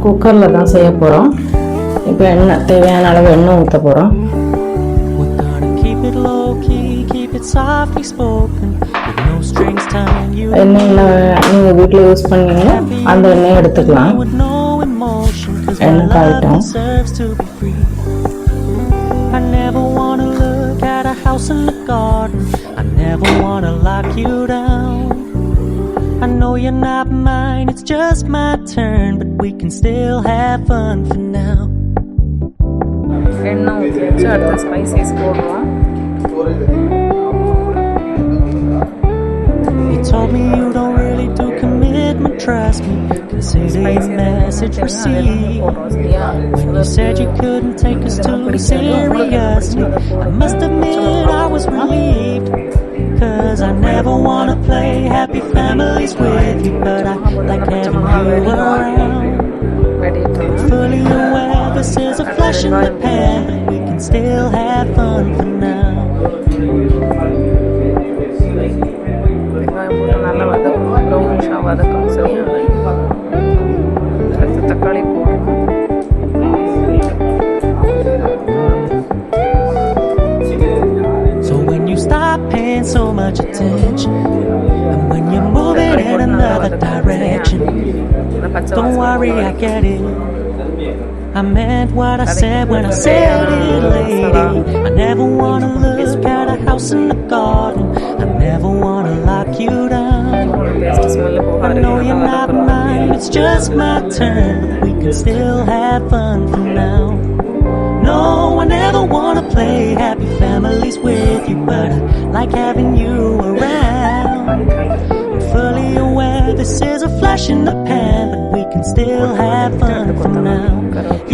குக்கரில் தான் செய்ய போகிறோம். இப்போ எண்ணெய் தேவையான அளவு எண்ணெய் ஊற்ற போகிறோம். எண்ணெயில் நீங்கள் வீட்டில் யூஸ் பண்ணீங்கன்னா அந்த எண்ணெயை எடுத்துக்கலாம். எண்ணெய் காயிட்டோம். House in the garden, I never wanna lock you down. I know you're not mine, it's just my turn, but we can still have fun for now. எண்ணெய் ஊற்றி வச்சு அடுத்த ஸ்பைசஸ் போடுவோம். You told me you don't really do commitment, trust me, consider your message received. When you said you couldn't take us too seriously, I must admit I was relieved, cause I never wanna play happy families with you, but I like having you around. Fully aware this is a flash in the pan, but we can still have fun for now. நல்லா வதக்கணும், ப்ரௌனிஷாக வதக்கணும். சரியா? அடுத்து தக்காளி போடணும். So when you stop paying so much attention, and when you're moving in another direction, don't worry, I get it. I meant what I said when I said it, lady. I never wanna look at a house in the garden, I never wanna lock you down. I know you're not mine, it's just my turn, but we can still have fun for now. No, I never wanna play happy families with you, but I like having you around. I'm fully aware this is a flash in the pan, but we can still have fun for now.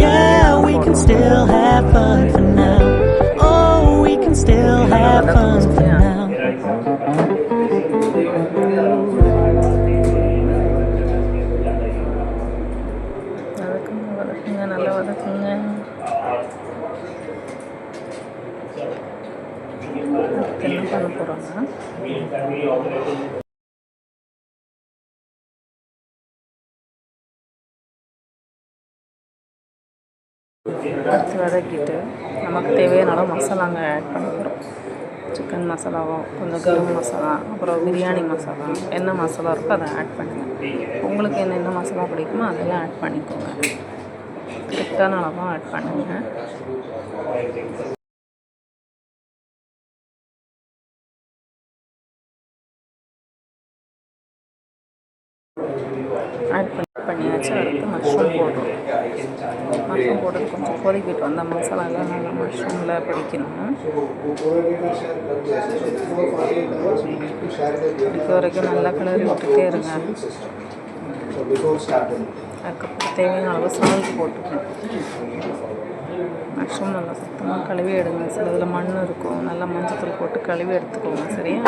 Yeah, we can still have fun for now. Oh, we can still have fun for now. நல்லா வதக்குங்க. என்ன பண்ண போகிறோன்னா அடுத்து வதக்கிட்டு நமக்கு தேவையான அளவு மசாலாங்க ஆட் பண்ண போகிறோம். சிக்கன் மசாலாவோ, கொஞ்சம் கரம் மசாலா, அப்புறம் பிரியாணி மசாலா, என்ன மசாலா இருக்கோ அதை ஆட் பண்ணுங்கள். உங்களுக்கு என்னென்ன மசாலா பிடிக்குமோ அதெல்லாம் ஆட் பண்ணிக்கோங்க. கரெக்டான அளவாக ஆட் பண்ணுங்கள். ஆட் பண்ணியாச்சு. அடுத்து மஷ்ரூம் போடுறோம். மஷ்ரூம் போடுறது கொஞ்சம் கொதிக்கிட்டு வந்தால் மசாலாலாம் நல்லா மஷ்ரூமில் பிடிக்கணும். பிடிக்க வரைக்கும் நல்லா கிளறி விட்டுட்டே இருங்க. அதுக்கப்புறம் தேவையான அளவு சால்ட் போட்டுக்கணும். மஷ்ரூம் நல்லா சுத்தமாக கழுவி எடுங்க. சில இதில் மண் இருக்கும், நல்லா மஞ்சத்தூள் போட்டு கழுவி எடுத்துக்கோங்க. சரியா?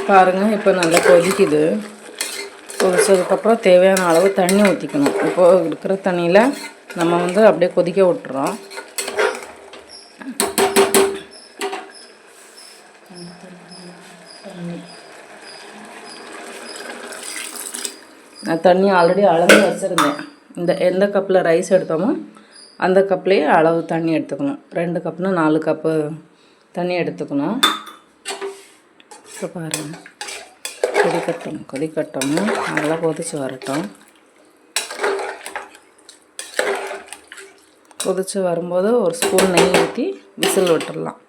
பாருங்கள், இப்போ நல்லா கொதிக்குது. கொதிச்சதுக்கப்புறம் தேவையான அளவு தண்ணி ஊற்றிக்கணும். இப்போது இருக்கிற தண்ணியில் நம்ம அப்படியே கொதிக்க விட்டுறோம். நான் தண்ணி ஆல்ரெடி அளந்து வச்சுருந்தேன். எந்த கப்பில் ரைஸ் எடுத்தோமோ அந்த கப்லேயே அளவு தண்ணி எடுத்துக்கணும். 2 கப்னா 4 கப்பு தண்ணி எடுத்துக்கணும். இப்போ பாருங்கள், கொதிக்கட்டும், நல்லா கொதித்து வரட்டும். கொதித்து வரும்போது ஒரு ஸ்பூன் நெய் ஊற்றி விசில் விட்டுடலாம்.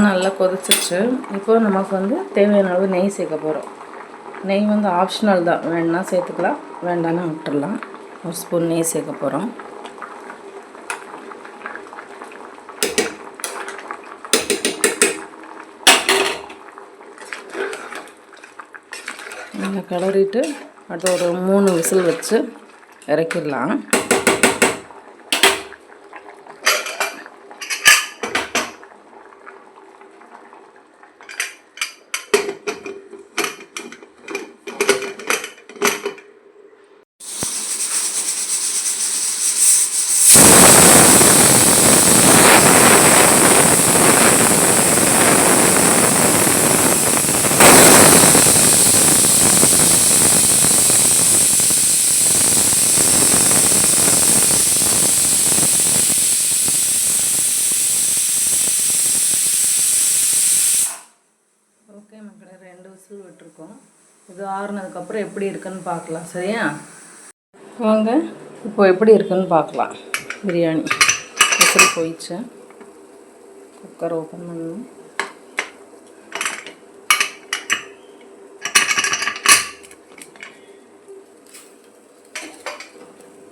நல்லா கொதிச்சிச்சு. இப்போ நமக்கு தேவையான அளவு நெய் சேர்க்க போகிறோம். நெய் ஆப்ஷனல் தான், வேணுன்னா சேர்த்துக்கலாம், வேண்டான்னா விட்டுடலாம். ஒரு ஸ்பூன் நெய் சேர்க்க போகிறோம். நல்லா கிளறிட்டு அடுத்து ஒரு 3 விசில் வச்சு இறக்கிடலாம். ஓகே மக்களே, 2 விசில் விட்டுருக்கோம். இது ஆறுனதுக்கப்புறம் எப்படி இருக்குன்னு பார்க்கலாம். சரியா, வாங்க இப்போ எப்படி இருக்குன்னு பார்க்கலாம். பிரியாணி விசில் போயிடுச்சு. குக்கர் ஓப்பன் பண்ணணும்.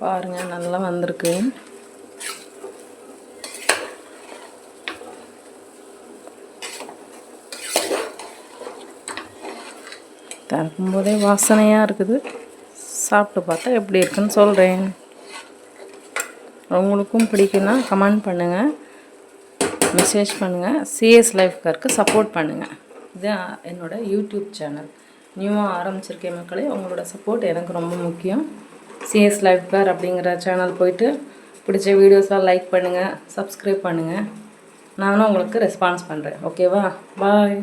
பாருங்கள், நல்லா வந்திருக்கு. திறக்கும்போதே வாசனையாக இருக்குது. சாப்பிட்டு பார்த்தா எப்படி இருக்குன்னு சொல்கிறேன். உங்களுக்கும் பிடிக்குன்னா கமெண்ட் பண்ணுங்கள், மெசேஜ் பண்ணுங்கள். சிஎஸ் லைஃப் காருக்கு சப்போர்ட் பண்ணுங்கள். இதுதான் என்னோடய யூடியூப் சேனல். நியூவாக ஆரம்பிச்சிருக்கேன் மக்களே. உங்களோட சப்போர்ட் எனக்கு ரொம்ப முக்கியம். சிஎஸ் லைஃப் கார் அப்படிங்கிற சேனல் போயிட்டு பிடிச்ச வீடியோஸாக லைக் பண்ணுங்கள், சப்ஸ்கிரைப் பண்ணுங்கள். நானும் உங்களுக்கு ரெஸ்பான்ஸ் பண்ணுறேன். ஓகேவா? பாய்.